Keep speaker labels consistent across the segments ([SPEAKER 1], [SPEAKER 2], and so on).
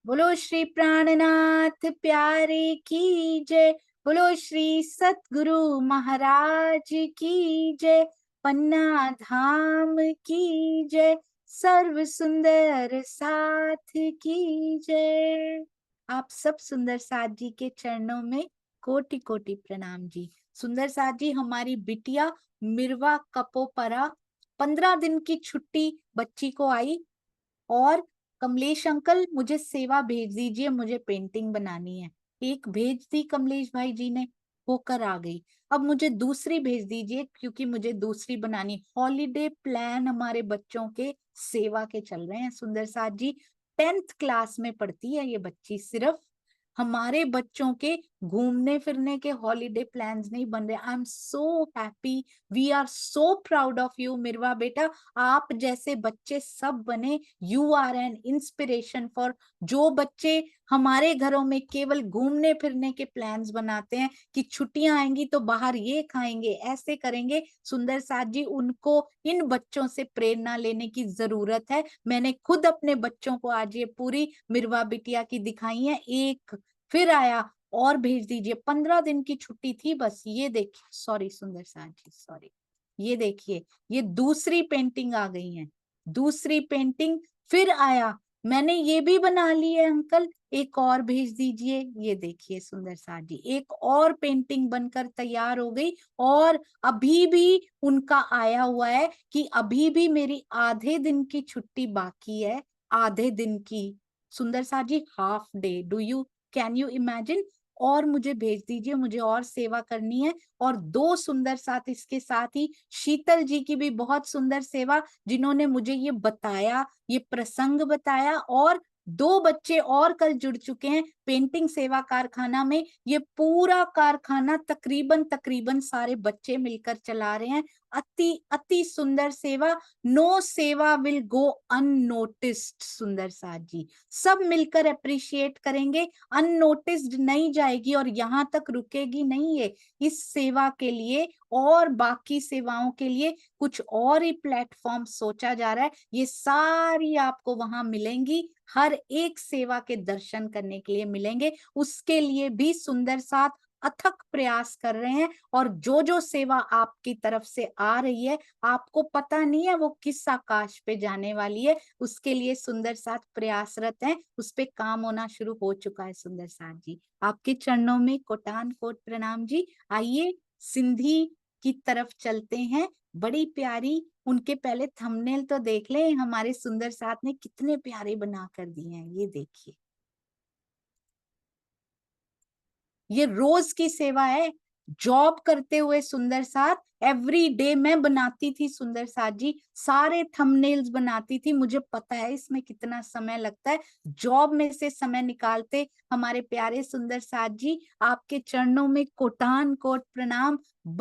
[SPEAKER 1] बोलो श्री प्राणनाथ प्यारे की जय। बोलो श्री सतगुरु महाराज की जय। पन्ना धाम की जय। सर्व सुंदर साथ की जय। आप सब सुंदर साथ जी के चरणों में कोटि कोटि प्रणाम जी। सुंदर साथ जी, हमारी बिटिया मिरवा कपोपरा 15 दिन की छुट्टी बच्ची को आई, और कमलेश अंकल मुझे सेवा भेज दीजिए, मुझे पेंटिंग बनानी है। एक भेज दी कमलेश भाई जी ने, होकर आ गई। अब मुझे दूसरी भेज दीजिए, क्योंकि मुझे दूसरी बनानी। हॉलीडे प्लान हमारे बच्चों के सेवा के चल रहे हैं सुंदर साथ जी। 10th क्लास में पढ़ती है ये बच्ची। सिर्फ हमारे बच्चों के घूमने फिरने के हॉलीडे प्लान्स नहीं बन रहे। I am so happy, we are so proud of you Mirva बेटा। आप जैसे बच्चे सब बने। You are an inspiration for जो बच्चे हमारे घरों में केवल घूमने फिरने के प्लान्स बनाते हैं कि छुट्टियां आएंगी तो बाहर ये खाएंगे, ऐसे करेंगे। सुंदर साथ जी, उनको इन बच्चों से प्रेरणा लेने की जरूरत है। मैंने खुद अपने बच्चों को आज ये पूरी मिरवा बिटिया की दिखाई है। एक फिर आया, और भेज दीजिए। 15 दिन की छुट्टी थी बस। ये देखिए, सॉरी सुंदर साथ जी, सॉरी। ये देखिए, ये दूसरी पेंटिंग आ गई है। दूसरी पेंटिंग फिर आया, मैंने ये भी बना ली है अंकल, एक और भेज दीजिए। ये देखिए सुंदर साथ जी, एक और पेंटिंग बनकर तैयार हो गई। और अभी भी उनका आया हुआ है कि अभी भी मेरी आधे दिन की छुट्टी बाकी है। आधे दिन की सुंदर साथ जी, half day, do you can you imagine. और मुझे भेज दीजिए, मुझे और सेवा करनी है। और दो सुंदर साथ इसके साथ ही शीतल जी की भी बहुत सुंदर सेवा, जिन्होंने मुझे ये बताया, ये प्रसंग बताया। और दो बच्चे और कल जुड़ चुके हैं पेंटिंग सेवा कारखाना में। ये पूरा कारखाना तकरीबन तकरीबन सारे बच्चे मिलकर चला रहे हैं। अति अति सुंदर सेवा। नो सेवा विल गो अननोटिस्ड सुंदर साथ जी। सब मिलकर अप्रिशिएट करेंगे, अननोटिस्ड नहीं जाएगी और यहाँ तक रुकेगी नहीं है। इस सेवा के लिए और बाकी सेवाओं के लिए कुछ और ही प्लेटफॉर्म सोचा जा रहा है। ये सारी आपको वहां मिलेंगी, हर एक सेवा के दर्शन करने के लिए मिलेंगे। उसके लिए भी सुंदर साथ अथक प्रयास कर रहे हैं। और जो जो सेवा आपकी तरफ से आ रही है, आपको पता नहीं है वो किस आकाश पे जाने वाली है। उसके लिए सुंदर साथ प्रयासरत हैं, उस पे काम होना शुरू हो चुका है। सुंदर साथ जी, आपके चरणों में कोटान कोट प्रणाम जी। आइए सिंधी की तरफ चलते हैं। बड़ी प्यारी, उनके पहले थंबनेल तो देख ले, हमारे सुंदर साथ ने कितने प्यारे बना कर दिए हैं। ये देखिए, ये रोज की सेवा है। जॉब करते हुए सुंदर साथ एवरी डे मैं बनाती थी सुंदर साथ जी, सारे थंबनेल्स बनाती थी। मुझे पता है इसमें कितना समय लगता है। जॉब में से समय निकालते हमारे प्यारे सुंदर साथ जी, आपके चरणों में कोटान कोट प्रणाम।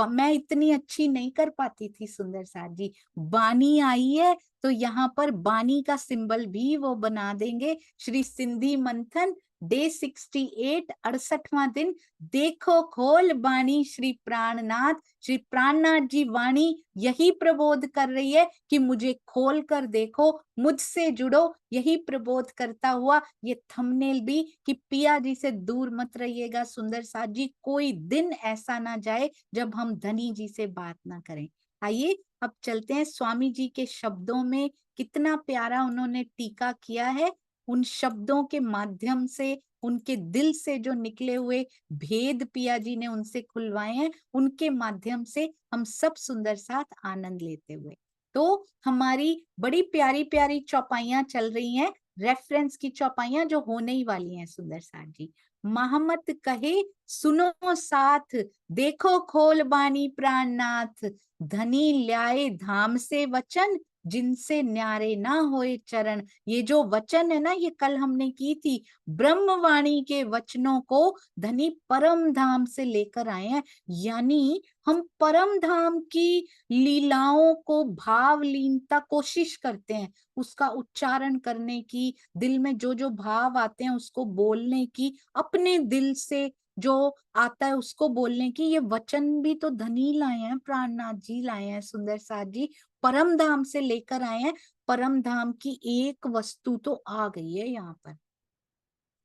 [SPEAKER 1] मैं इतनी अच्छी नहीं कर पाती थी सुंदर साथ जी। बानी आई है तो यहाँ पर बानी का सिंबल भी वो बना देंगे। श्री सिंधी मंथन डे 68, 68वां दिन। देखो खोल बाणी श्री प्राणनाथ। श्री प्राणनाथ जी वाणी यही प्रबोध कर रही है कि मुझे खोल कर देखो, मुझसे जुड़ो। यही प्रबोध करता हुआ ये थंबनेल भी कि पिया जी से दूर मत रहिएगा सुंदर साथ जी। कोई दिन ऐसा ना जाए जब हम धनी जी से बात ना करें। आइए अब चलते हैं स्वामी जी के शब्दों में। कितना प्यारा उन्होंने टीका किया है। उन शब्दों के माध्यम से, उनके दिल से जो निकले हुए भेद पिया जी ने उनसे खुलवाए हैं, उनके माध्यम से हम सब सुंदर साथ आनंद लेते हुए। तो हमारी बड़ी प्यारी प्यारी चौपाइयां चल रही हैं, रेफरेंस की चौपाइयां जो होने ही वाली हैं सुंदर साथ जी। महमत कहे सुनो साथ, देखो खोल बानी प्राणनाथ। धनी ल्याए धाम से वचन, जिनसे न्यारे ना होए चरण। ये जो वचन है ना, ये कल हमने की थी। ब्रह्मवाणी के वचनों को धनी परम धाम से लेकर आए हैं। यानी हम परम धाम की लीलाओं को भाव लीनता कोशिश करते हैं, उसका उच्चारण करने की, दिल में जो जो भाव आते हैं उसको बोलने की, अपने दिल से जो आता है उसको बोलने की। ये वचन भी तो धनी लाए हैं, प्राणनाथ जी लाए हैं सुंदर साथ जी, परम धाम से लेकर आए हैं। परम धाम की एक वस्तु तो आ गई है यहाँ पर।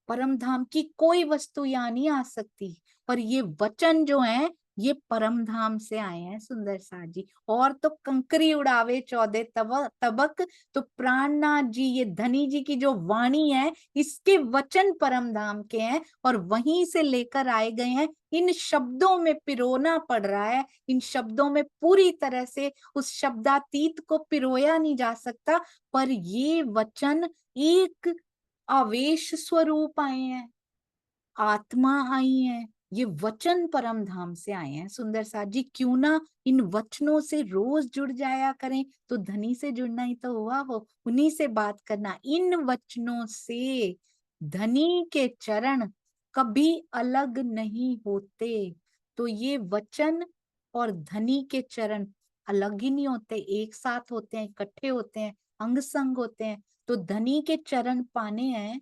[SPEAKER 1] परम धाम की कोई वस्तु यहाँ नहीं आ सकती, पर ये वचन जो है ये परम धाम से आए हैं सुंदर साथ जी। और तो कंकरी उड़ावे 14 तबक, तो प्राणनाथ जी, ये धनी जी की जो वाणी है, इसके वचन परम धाम के हैं और वहीं से लेकर आए गए हैं। इन शब्दों में पिरोना पड़ रहा है, इन शब्दों में पूरी तरह से उस शब्दातीत को पिरोया नहीं जा सकता, पर ये वचन एक आवेश स्वरूप आए हैं, आत्मा आई है, ये वचन परम धाम से आए हैं सुंदर साथ जी। क्यों ना इन वचनों से रोज जुड़ जाया करें, तो धनी से जुड़ना ही तो हुआ, वो उन्हीं से बात करना। इन वचनों से धनी के चरण कभी अलग नहीं होते, तो ये वचन और धनी के चरण अलग ही नहीं होते, एक साथ होते हैं, इकट्ठे होते हैं, अंग संग होते हैं। तो धनी के चरण पाने हैं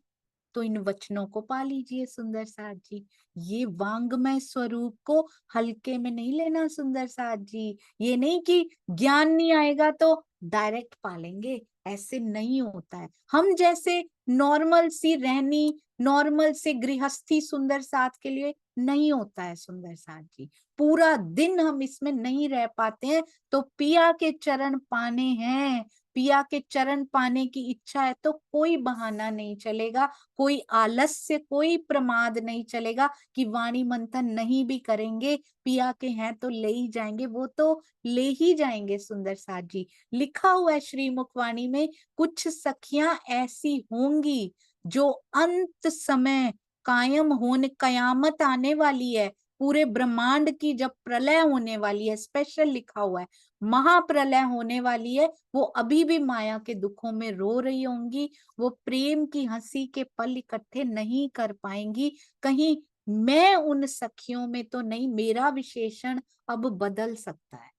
[SPEAKER 1] तो इन वचनों को पा लीजिए सुंदर साथ जी। ये वांग्मय स्वरूप को हल्के में नहीं लेना सुंदर साथ जी। ये नहीं कि ज्ञान नहीं आएगा तो डायरेक्ट पालेंगे, ऐसे नहीं होता है। हम जैसे नॉर्मल सी रहनी, नॉर्मल से गृहस्थी सुंदर साथ के लिए नहीं होता है सुंदर साथ जी। पूरा दिन हम इसमें नहीं रह पाते हैं, तो पिया के चरण पाने हैं, पिया के चरण पाने की इच्छा है तो कोई बहाना नहीं चलेगा, कोई आलस्य, कोई प्रमाद नहीं चलेगा कि वाणी मंथन नहीं भी करेंगे, पिया के हैं तो ले ही जाएंगे, वो तो ले ही जाएंगे सुंदर साथ जी। लिखा हुआ है श्री मुखवाणी में, कुछ सखियां ऐसी होंगी जो अंत समय कायम होने, कयामत आने वाली है, पूरे ब्रह्मांड की जब प्रलय होने वाली है, स्पेशल लिखा हुआ है महाप्रलय होने वाली है, वो अभी भी माया के दुखों में रो रही होंगी, वो प्रेम की हंसी के पल इकट्ठे नहीं कर पाएंगी। कहीं मैं उन सखियों में तो नहीं, मेरा विशेषण अब बदल सकता है।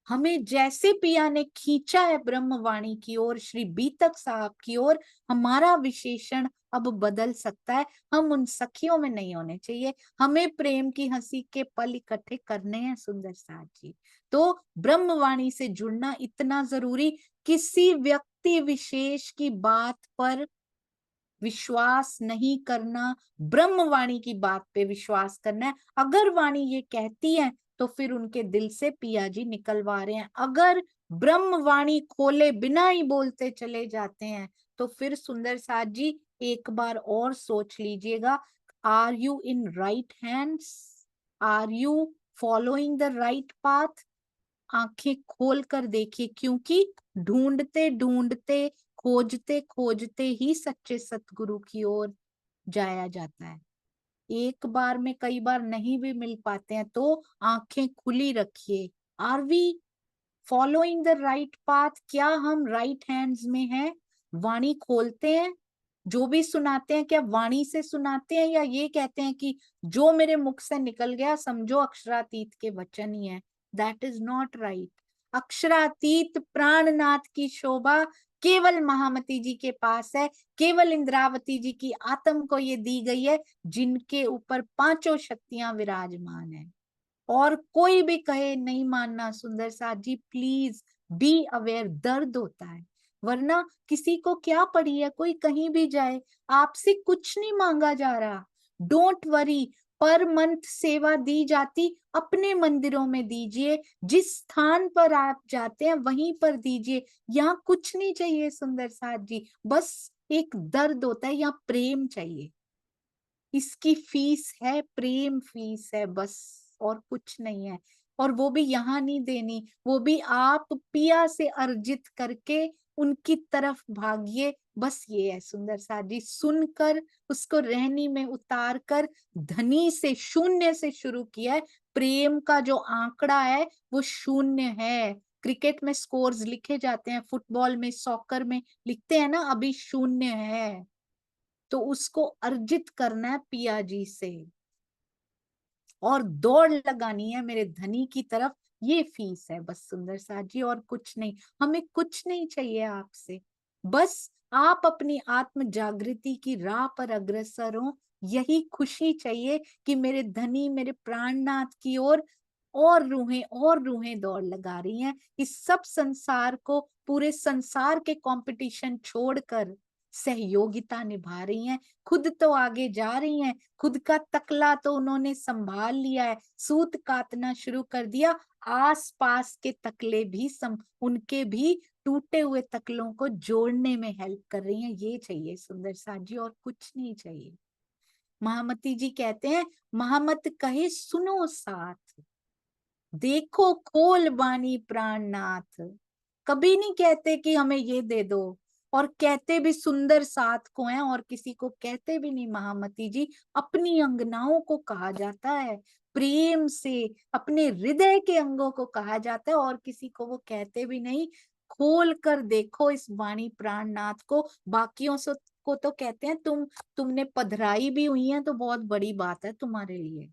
[SPEAKER 1] हमें जैसे पिया ने खींचा है ब्रह्मवाणी की ओर, श्री बीतक साहब की ओर, हमारा विशेषण अब बदल सकता है। हम उन सखियों में नहीं होने चाहिए, हमें प्रेम की हंसी के पल इकट्ठे करने हैं सुंदर साथ जी। तो ब्रह्मवाणी से जुड़ना इतना जरूरी, किसी व्यक्ति विशेष की बात पर विश्वास नहीं करना, ब्रह्मवाणी की बात पे विश्वास करना है। अगर वाणी ये कहती है तो फिर उनके दिल से पिया जी निकलवा रहे हैं। अगर ब्रह्मवाणी खोले बिना ही बोलते चले जाते हैं तो फिर सुंदर साथ जी एक बार और सोच लीजिएगा, are you in right hands, are you following the right path. आंखें खोल कर देखिए, क्योंकि ढूंढते ढूंढते, खोजते खोजते ही सच्चे सतगुरु की ओर जाया जाता है। एक बार में कई बार नहीं भी मिल पाते हैं, तो आंखें खुली रखिए। Are we following the right path? क्या हम राइट हैंड्स में हैं? वाणी खोलते हैं, जो भी सुनाते हैं क्या वाणी से सुनाते हैं, या ये कहते हैं कि जो मेरे मुख से निकल गया समझो अक्षरातीत के वचन ही है? That is not right. अक्षरातीत प्राणनाथ की शोभा केवल महामती जी के पास है, केवल इंद्रावती जी की आत्म को ये दी गई है, जिनके ऊपर पांचों शक्तियां विराजमान है। और कोई भी कहे नहीं मानना सुंदर साथ जी, प्लीज बी अवेयर, दर्द होता है। वरना किसी को क्या पड़ी है, कोई कहीं भी जाए, आपसे कुछ नहीं मांगा जा रहा, डोंट वरी। पर मंथ सेवा दी जाती, अपने मंदिरों में दीजिए, जिस स्थान पर आप जाते हैं वहीं पर दीजिए, यहाँ कुछ नहीं चाहिए सुंदर साथ जी, बस एक दर्द होता है, यहाँ प्रेम चाहिए। इसकी फीस है प्रेम, फीस है बस, और कुछ नहीं है। और वो भी यहाँ नहीं देनी, वो भी आप पिया से अर्जित करके उनकी तरफ भागिए। बस ये है सुंदर साथ जी, सुनकर उसको रहनी में उतार कर, धनी से शून्य से शुरू किया है। प्रेम का जो आंकड़ा है वो शून्य है। क्रिकेट में स्कोर्स लिखे जाते हैं, फुटबॉल में, सॉकर में लिखते हैं ना, अभी शून्य है। तो उसको अर्जित करना है पिया जी से, और दौड़ लगानी है मेरे धनी की तरफ। ये फीस है बस सुंदर साथ जी, और कुछ नहीं। हमें कुछ नहीं चाहिए आपसे, बस आप अपनी आत्म जागृति की राह पर अग्रसर हो। यही खुशी चाहिए कि मेरे धनी मेरे प्राणनाथ की ओर और रूहें दौड़ लगा रही हैं। इस सब संसार को, पूरे संसार के कंपटीशन छोड़कर सहयोगिता निभा रही हैं, खुद तो आगे जा रही हैं, खुद का तकला तो उन्होंने संभाल लिया है, सूत काटना शुरू कर दिया, आसपास के तकले भी उनके भी टूटे हुए तकलों को जोड़ने में हेल्प कर रही हैं। ये चाहिए सुंदर साथ जी, और कुछ नहीं चाहिए। महामती जी कहते हैं, महामत कहे सुनो साथ, देखो खोल बानी प्राणनाथ। कभी नहीं कहते कि हमें ये दे दो, और कहते भी सुंदर साथ को हैं, और किसी को कहते भी नहीं महामती जी। अपनी अंगनाओं को कहा जाता है प्रेम से, अपने हृदय के अंगों को कहा जाता है, और किसी को वो कहते भी नहीं। खोल कर देखो इस वाणी प्राणनाथ को। बाकियों से को तो कहते हैं तुमने पधराई भी हुई है तो बहुत बड़ी बात है तुम्हारे लिए,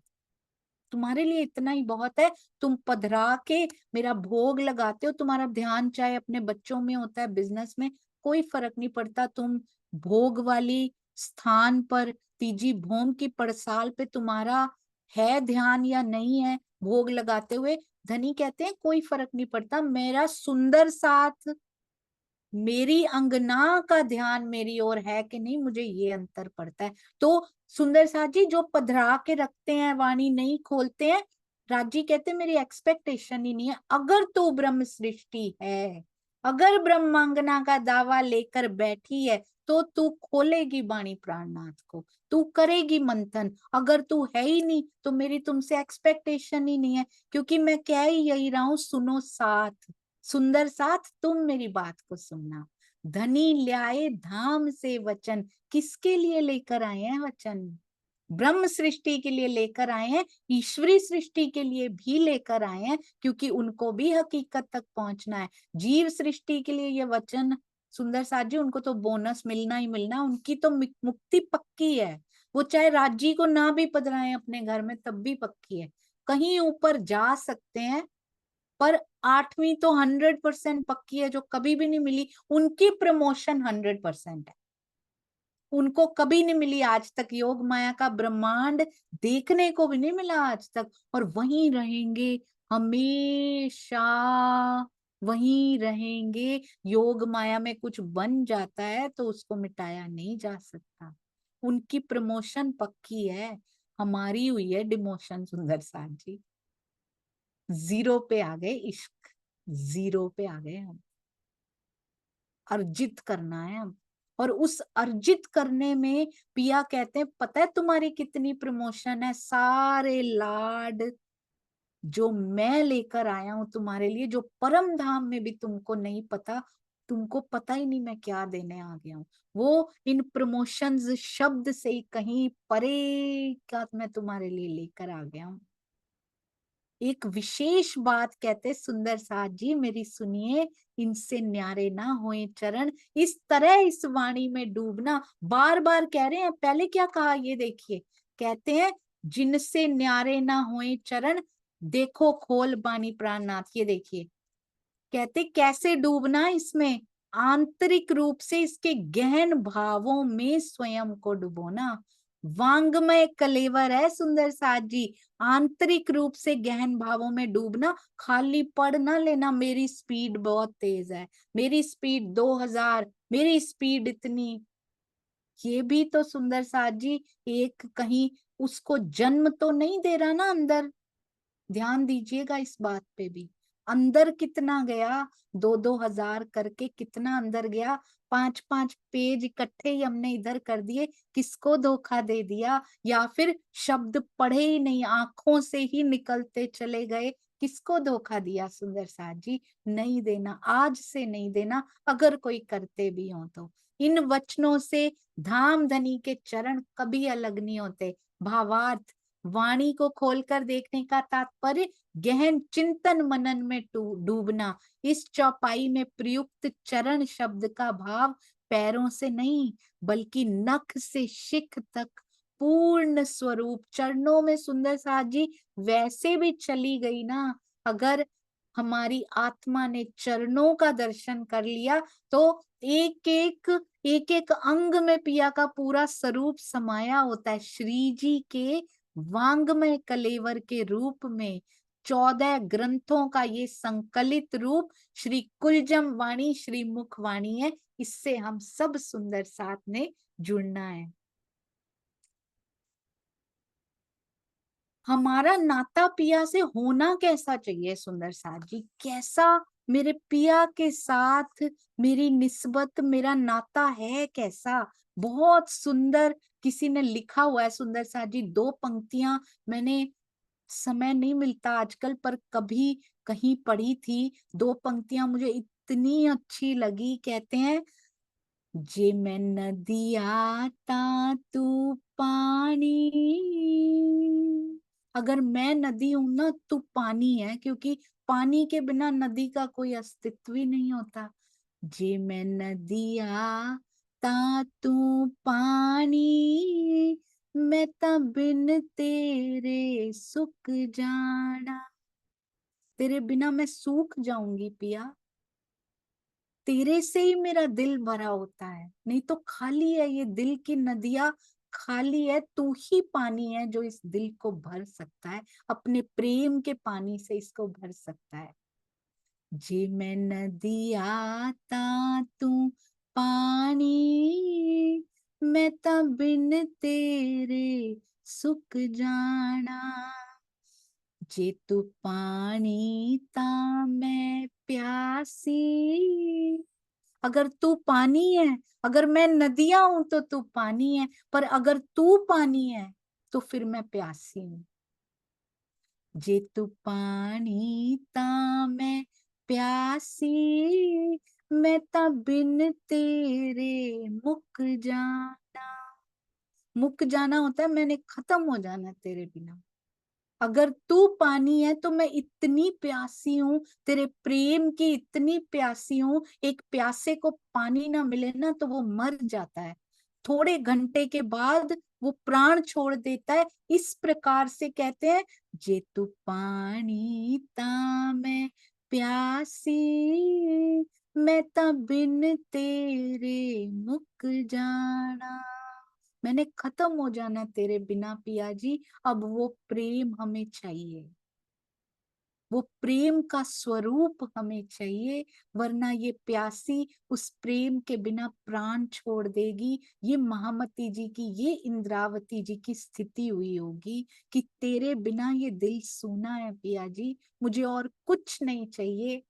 [SPEAKER 1] तुम्हारे लिए इतना ही बहुत है। तुम पधरा के मेरा भोग लगाते हो, तुम्हारा ध्यान चाहे अपने बच्चों में होता है, बिजनेस में, कोई फर्क नहीं पड़ता। तुम भोग वाली स्थान पर, तीजी भोम की पड़साल पे तुम्हारा है ध्यान या नहीं है भोग लगाते हुए, धनी कहते हैं कोई फर्क नहीं पड़ता। मेरा सुंदर साथ, मेरी अंगना का ध्यान मेरी ओर है कि नहीं, मुझे ये अंतर पड़ता है। तो सुंदर साथ जी जो पधरा के रखते हैं, वाणी नहीं खोलते हैं, राजी कहते हैं मेरी एक्सपेक्टेशन ही नहीं है। अगर तू ब्रह्म सृष्टि है, अगर ब्रह्मांगना का दावा लेकर बैठी है, तो तू खोलेगी वाणी प्राणनाथ को, तू करेगी मंथन। अगर तू है ही नहीं तो मेरी तुमसे एक्सपेक्टेशन ही नहीं है, क्योंकि मैं कह ही यही रहा हूं, सुनो साथ, सुंदर साथ तुम मेरी बात को सुनना। धनी ल्याए धाम से वचन, किसके लिए लेकर आए हैं वचन? ब्रह्म सृष्टि के लिए लेकर आए हैं, ईश्वरी सृष्टि के लिए भी लेकर आए हैं, क्योंकि उनको भी हकीकत तक पहुंचना है। जीव सृष्टि के लिए ये वचन सुंदर साथ जी, उनको तो बोनस मिलना ही मिलना, उनकी तो मुक्ति पक्की है। वो चाहे राज्य को ना भी पधराएं अपने घर में तब भी पक्की है। कहीं ऊपर जा सकते हैं, पर 8वीं तो 100% पक्की है, जो कभी भी नहीं मिली। उनकी प्रमोशन 100% है, उनको कभी नहीं मिली आज तक। योग माया का ब्रह्मांड देखने को भी नहीं मिला आज तक, और वहीं रहेंगे हमेशा, वहीं रहेंगे। योग माया में कुछ बन जाता है तो उसको मिटाया नहीं जा सकता। उनकी प्रमोशन पक्की है, हमारी हुई है डिमोशन सुंदर साथ जी। जीरो पे आ गए इश्क, जीरो पे आ गए हम। अर्जित करना है हम, और उस अर्जित करने में पिया कहते हैं पता है तुम्हारी कितनी प्रमोशन है? सारे लाड जो मैं लेकर आया हूं तुम्हारे लिए, जो परम धाम में भी तुमको नहीं पता, तुमको पता ही नहीं मैं क्या देने आ गया हूँ। वो इन प्रमोशंस शब्द से ही कहीं परे का मैं तुम्हारे लिए लेकर आ गया हूँ। एक विशेष बात कहते सुंदर साथ जी, मेरी सुनिए, इनसे न्यारे ना होए चरण, इस तरह इस वाणी में डूबना। बार बार कह रहे हैं, पहले क्या कहा ये देखिए, कहते हैं जिनसे न्यारे ना होए चरण, देखो खोल बानी प्राणनाथ। ये देखिए कहते कैसे डूबना इसमें, आंतरिक रूप से इसके गहन भावों में स्वयं को डुबोना। वांगमय कलेवर है सुंदर साथ जी, आंतरिक रूप से गहन भावों में डूबना। खाली पढ़ ना लेना मेरी स्पीड बहुत तेज है, मेरी स्पीड 2000, मेरी स्पीड इतनी। ये भी तो सुंदर साथ जी एक कहीं उसको जन्म तो नहीं दे रहा ना अंदर। ध्यान दीजिएगा इस बात पे भी, अंदर कितना गया, 2-2 हजार करके कितना अंदर गया। 5-5 पेज इकट्ठे ही हमने इधर कर दिए, किसको धोखा दे दिया? या फिर शब्द पढ़े ही नहीं, आंखों से ही निकलते चले गए, किसको धोखा दिया सुंदर साथ जी? नहीं देना, आज से नहीं देना, अगर कोई करते भी हो तो। इन वचनों से धाम धनी के चरण कभी अलग नहीं होते। भावार्थ, वाणी को खोलकर देखने का तात्पर्य गहन चिंतन मनन में डूबना। इस चौपाई में प्रयुक्त चरण शब्द का भाव पैरों से नहीं, बल्कि नख से शिख तक पूर्ण स्वरूप चरणों में सुंदर साथ जी वैसे भी चली गई ना। अगर हमारी आत्मा ने चरणों का दर्शन कर लिया तो एक एक अंग में पिया का पूरा स्वरूप समाया होता है। श्री जी के वांग्मय कलेवर के रूप में 14 ग्रंथों का ये संकलित रूप श्री कुलजम वाणी, श्री मुख वाणी है। इससे हम सब सुंदर साथ ने जुड़ना है। हमारा नाता पिया से होना कैसा चाहिए सुंदर साथ जी? कैसा मेरे पिया के साथ मेरी निस्बत, मेरा नाता है कैसा? बहुत सुंदर किसी ने लिखा हुआ है सुंदर साथ जी, 2 पंक्तियां मैंने, समय नहीं मिलता आजकल पर कभी कहीं पढ़ी थी। 2 पंक्तियां मुझे इतनी अच्छी लगी। कहते हैं, जे मैं नदिया ता तू पानी। अगर मैं नदी हूं ना, तू पानी है, क्योंकि पानी के बिना नदी का कोई अस्तित्व ही नहीं होता। जे मैं नदिया ता तू पानी, मैं ता बिन तेरे सुख जाना। तेरे बिना मैं सूख जाऊंगी पिया, तेरे से ही मेरा दिल भरा होता है, नहीं तो खाली है ये दिल की नदियां, खाली है। तू ही पानी है जो इस दिल को भर सकता है, अपने प्रेम के पानी से इसको भर सकता है। जे मैं नदिया ता तू पानी, मैं ता बिन तेरे सुख जाना। जे तू पानी ता मैं प्यासी। अगर तू पानी है, अगर मैं नदियां हूं तो तू पानी है, पर अगर तू पानी है तो फिर मैं प्यासी हूं। जे तू पानी ता मैं प्यासी, मैं ता बिन तेरे मुक जाना। मुक जाना होता है मैंने खत्म हो जाना तेरे बिना। अगर तू पानी है तो मैं इतनी प्यासी हूं, तेरे प्रेम की इतनी प्यासी हूं। एक प्यासे को पानी ना मिले ना तो वो मर जाता है, थोड़े घंटे के बाद वो प्राण छोड़ देता है। इस प्रकार से कहते हैं, जे तू पानी ता मैं प्यासी, मैं ता बिन तेरे मुक जाना। मैंने खत्म हो जाना तेरे बिना पिया जी। अब वो प्रेम हमें चाहिए, वो प्रेम का स्वरूप हमें चाहिए, वरना ये प्यासी उस प्रेम के बिना प्राण छोड़ देगी। ये महामती जी की, ये इंद्रावती जी की स्थिति हुई होगी कि तेरे बिना ये दिल सूना है पिया जी, मुझे और कुछ नहीं चाहिए,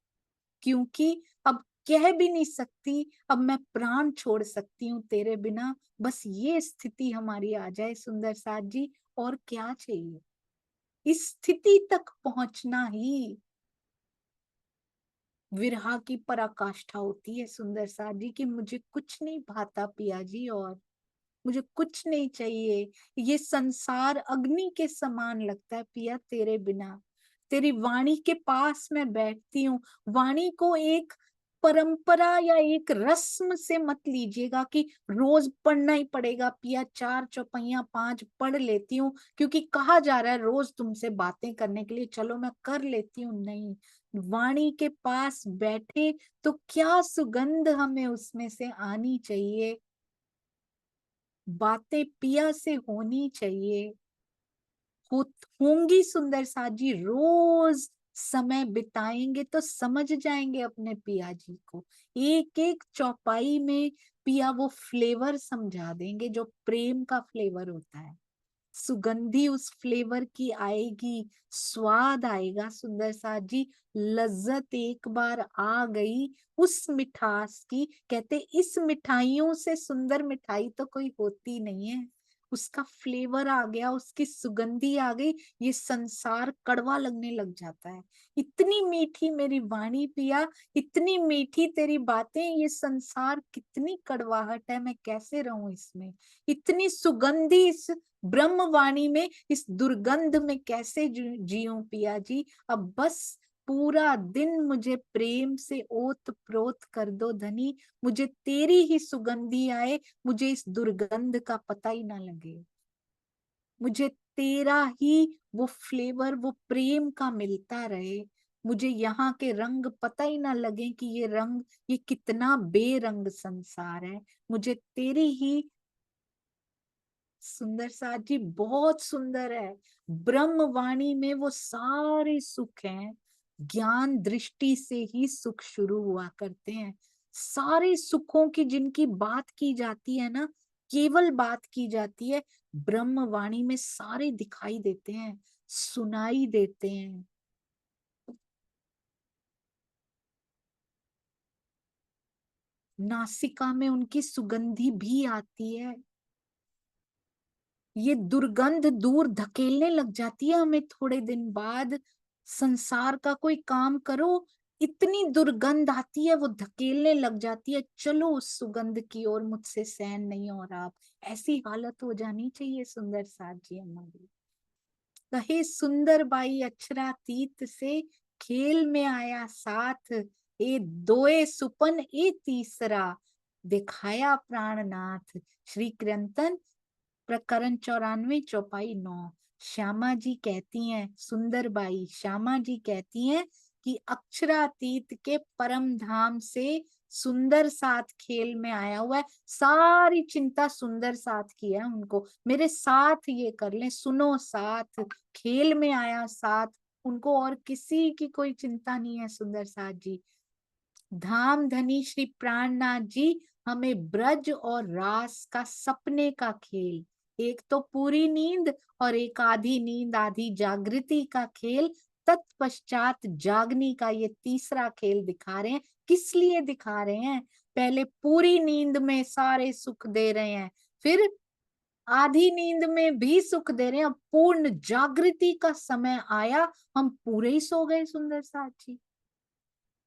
[SPEAKER 1] क्योंकि अब कह भी नहीं सकती, अब मैं प्राण छोड़ सकती हूँ तेरे बिना। बस ये स्थिति हमारी आ जाए सुंदर साथ जी, और क्या चाहिए? इस स्थिति तक पहुंचना ही विरहा की पराकाष्ठा होती है सुंदर साथ जी, कि मुझे कुछ नहीं भाता पिया जी, और मुझे कुछ नहीं चाहिए। ये संसार अग्नि के समान लगता है पिया तेरे बिना। तेरी वाणी के पास मैं बैठती हूँ, वाणी को एक परंपरा या एक रस्म से मत लीजिएगा कि रोज पढ़ना ही पड़ेगा पिया, 4 चौपैया 5 पढ़ लेती हूँ क्योंकि कहा जा रहा है रोज तुमसे बातें करने के लिए, चलो मैं कर लेती हूँ। नहीं, वाणी के पास बैठे तो क्या सुगंध हमें उसमें से आनी चाहिए, बातें पिया से होनी चाहिए। हो होंगी सुंदर साथ जी, रोज समय बिताएंगे तो समझ जाएंगे अपने पिया जी को। एक एक चौपाई में पिया वो फ्लेवर समझा देंगे जो प्रेम का फ्लेवर होता है। सुगंधी उस फ्लेवर की आएगी, स्वाद आएगा सुंदर साथ जी। लज्जत एक बार आ गई उस मिठास की, कहते इस मिठाइयों से सुंदर मिठाई तो कोई होती नहीं है। उसका फ्लेवर आ गया, उसकी सुगंधी आ गई, ये संसार कड़वा लगने लग जाता है। इतनी मीठी मेरी वाणी पिया, इतनी मीठी तेरी बातें, ये संसार कितनी कड़वाहट है, मैं कैसे रहूं इसमें। इतनी सुगंधी इस ब्रह्मवाणी में, इस दुर्गंध में कैसे जीऊं पिया जी। अब बस पूरा दिन मुझे प्रेम से ओत प्रोत कर दो धनी, मुझे तेरी ही सुगंधी आए, मुझे इस दुर्गंध का पता ही ना लगे। मुझे तेरा ही वो फ्लेवर, वो प्रेम का मिलता रहे। मुझे यहाँ के रंग पता ही ना लगे कि ये रंग, ये कितना बेरंग संसार है। मुझे तेरी ही सुंदर साथ जी, बहुत सुंदर है। ब्रह्मवाणी में वो सारे सुख हैं, ज्ञान दृष्टि से ही सुख शुरू हुआ करते हैं। सारे सुखों की जिनकी बात की जाती है ना, केवल बात की जाती है, ब्रह्मवाणी में सारे दिखाई देते हैं, सुनाई देते हैं। नासिका में उनकी सुगंधी भी आती है। ये दुर्गंध दूर धकेलने लग जाती है हमें थोड़े दिन बाद। संसार का कोई काम करो, इतनी दुर्गंध आती है, वो धकेलने लग जाती है, चलो उस सुगंध की ओर, मुझसे सहन नहीं हो रहा। ऐसी हालत हो जानी चाहिए सुंदर साथ जी हमारी। कहे सुंदर बाई अक्षरातीत से, खेल में आया साथ, ए दोए सुपन ए तीसरा, दिखाया प्राणनाथ। श्री कीर्तन प्रकरण 94 चौपाई 9। श्यामा जी कहती हैं, सुंदर बाई श्यामा जी कहती हैं कि अक्षरातीत के परम धाम से सुंदर साथ खेल में आया हुआ है। सारी चिंता सुंदर साथ की है उनको, मेरे साथ ये कर लें, सुनो साथ, खेल में आया साथ, उनको और किसी की कोई चिंता नहीं है सुंदर साथ जी। धाम धनी श्री प्राणनाथ जी हमें ब्रज और रास का सपने का खेल, एक तो पूरी नींद और एक आधी नींद आधी जागृति का खेल, तत्पश्चात जागनी का ये तीसरा खेल दिखा रहे हैं। किस लिए दिखा रहे हैं? पहले पूरी नींद में सारे सुख दे रहे हैं, फिर आधी नींद में भी सुख दे रहे हैं, अब पूर्ण जागृति का समय आया, हम पूरे ही सो गए सुंदर साथ जी।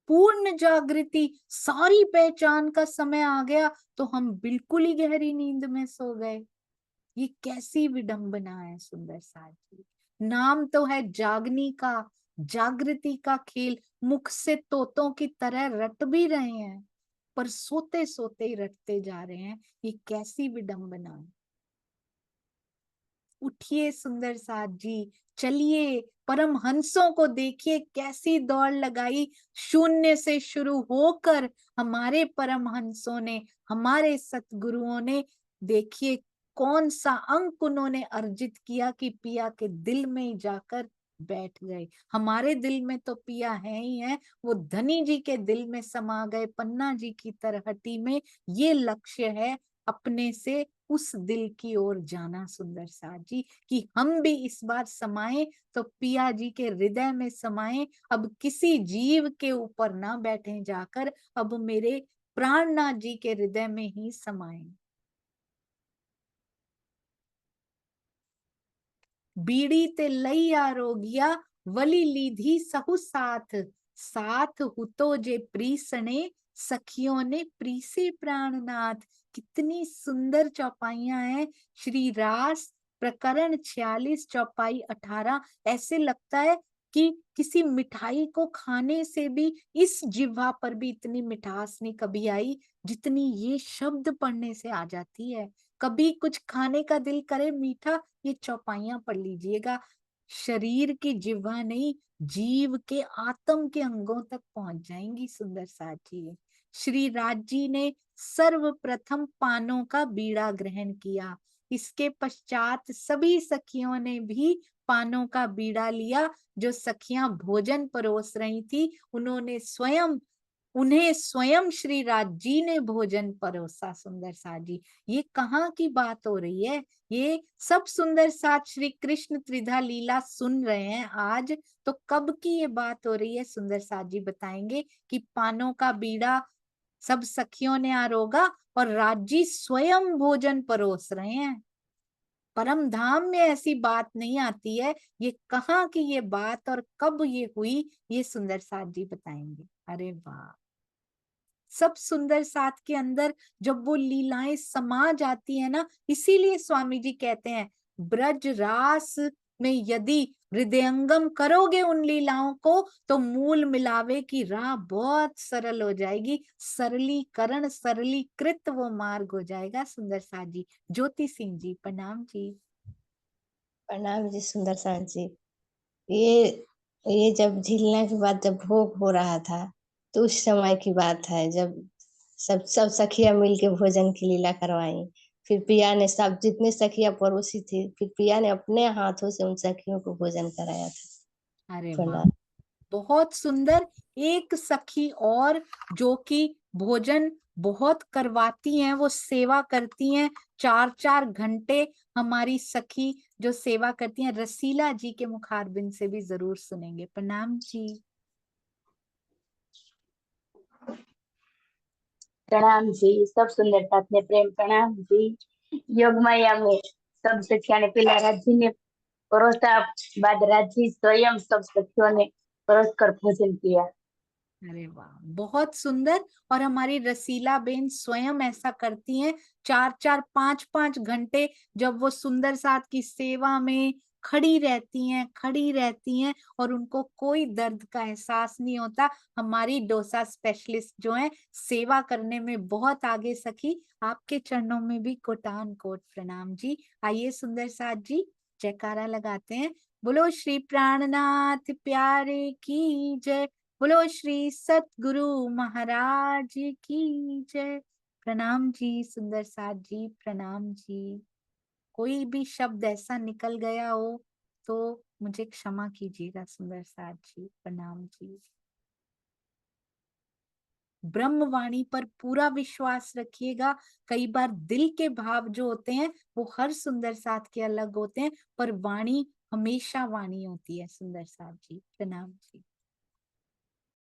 [SPEAKER 1] पूर्ण जागृति, सारी पहचान का समय आ गया तो हम बिल्कुल ही गहरी नींद में सो गए। ये कैसी विडंबना है सुंदर साथ जी। नाम तो है जागनी का, जागृति का खेल, मुख से तोतों की तरह रट भी रहे हैं, पर सोते सोते ही रटते जा रहे हैं। ये कैसी विडंबना है। उठिए सुंदर साथ जी, चलिए परमहंसों को देखिए, कैसी दौड़ लगाई, शून्य से शुरू होकर हमारे परमहंसों ने, हमारे सतगुरुओं ने, देखिए कौन सा अंक उन्होंने अर्जित किया कि पिया के दिल में ही जाकर बैठ गए। हमारे दिल में तो पिया है ही है, वो धनी जी के दिल में समा गए, पन्ना जी की तरहटी में। ये लक्ष्य है अपने से उस दिल की ओर जाना सुंदर साथ जी, कि हम भी इस बार समाये तो पिया जी के हृदय में समाये, अब किसी जीव के ऊपर ना बैठे जाकर, अब मेरे प्राणनाथ जी के हृदय में ही समाये। बीड़ी ते लई आरोगिया, वली लीधी सहु साथ, साथ हुतो जे प्रीसने, सखियों ने प्रीसे प्राणनाथ। कितनी सुंदर चौपाइयां हैं। श्री रास प्रकरण 46 चौपाई 18। ऐसे लगता है कि किसी मिठाई को खाने से भी इस जिह्वा पर भी इतनी मिठास नहीं कभी आई जितनी ये शब्द पढ़ने से आ जाती है। कभी कुछ खाने का दिल करे मीठा, ये चौपाइयां पढ़ लीजिएगा। शरीर की जिह्वा नहीं, जीव के आत्म के अंगों तक पहुंच जाएंगी सुंदर साथ जी। श्री राज जी ने सर्वप्रथम पानों का बीड़ा ग्रहण किया, इसके पश्चात सभी सखियों ने भी पानों का बीड़ा लिया। जो सखियां भोजन परोस रही थी, उन्हें स्वयं श्री राज जी ने भोजन परोसा सुंदर साथ जी। ये कहाँ की बात हो रही है? ये सब सुंदर साथ श्री कृष्ण त्रिधा लीला सुन रहे हैं आज, तो कब की ये बात हो रही है सुंदर साथ जी बताएंगे कि पानों का बीड़ा सब सखियों ने आरोगा और राज जी स्वयं भोजन परोस रहे हैं। परम धाम में ऐसी बात नहीं आती है। ये कहाँ की ये बात और कब ये हुई, ये सुंदर साथ जी बताएंगे। अरे वाह, सब सुंदर साथ के अंदर जब वो लीलाएं समा जाती है ना, इसीलिए स्वामी जी कहते हैं ब्रज रास में यदि हृदयंगम करोगे उन लीलाओं को, तो मूल मिलावे की राह बहुत सरल हो जाएगी। सरलीकरण, सरलीकृत वो मार्ग हो जाएगा सुंदर साथ जी। ज्योति सिंह जी प्रणाम जी।
[SPEAKER 2] प्रणाम जी सुंदर साथ जी। ये ये जब झीलने के बाद जब भोग हो रहा था, तो उस समय की बात है जब सब सब सखियां मिल के भोजन की लीला करवाई। फिर पिया ने, सब जितने सखियां पड़ोसी थी, फिर पिया ने अपने हाथों से उन सखियों को भोजन कराया था।
[SPEAKER 1] अरे वाह,
[SPEAKER 2] प्रणाम।
[SPEAKER 1] बहुत सुंदर। एक सखी और जो कि भोजन बहुत करवाती हैं, वो सेवा करती हैं 4-4 घंटे। हमारी सखी जो सेवा करती हैं, रसीला जी के मुखारबिंद से भी जरूर सुनेंगे। प्रणाम जी।
[SPEAKER 3] प्रणाम जी, सब सुंदरता ने प्रेम प्रणाम जी। योग माया में सब सखिया ने पहला राजी ने परोसा, बाद राजी स्वयं सब सखियों ने परोस कर भोजन किया।
[SPEAKER 1] अरे वाह, बहुत सुंदर। और हमारी रसीला बेन स्वयं ऐसा करती हैं, 4-4 5-5 घंटे जब वो सुंदर साथ की सेवा में खड़ी रहती हैं और उनको कोई दर्द का एहसास नहीं होता। हमारी डोसा स्पेशलिस्ट जो है, सेवा करने में बहुत आगे सखी, आपके चरणों में भी कोटान कोट प्रणाम जी। आइए सुंदर साथ जी, जयकारा लगाते हैं। बोलो श्री प्राणनाथ प्यारे की जय, बोलो श्री सतगुरु महाराज की जय। प्रणाम जी सुंदर साथ जी, प्रणाम जी। कोई भी शब्द ऐसा निकल गया हो तो मुझे क्षमा कीजिएगा सुंदर साथ जी, प्रणाम जी। ब्रह्मवाणी पर पूरा विश्वास रखिएगा। कई बार दिल के भाव जो होते हैं वो हर सुंदर साथ के अलग होते हैं, पर वाणी हमेशा वाणी होती है। सुंदर साथ जी, प्रणाम जी।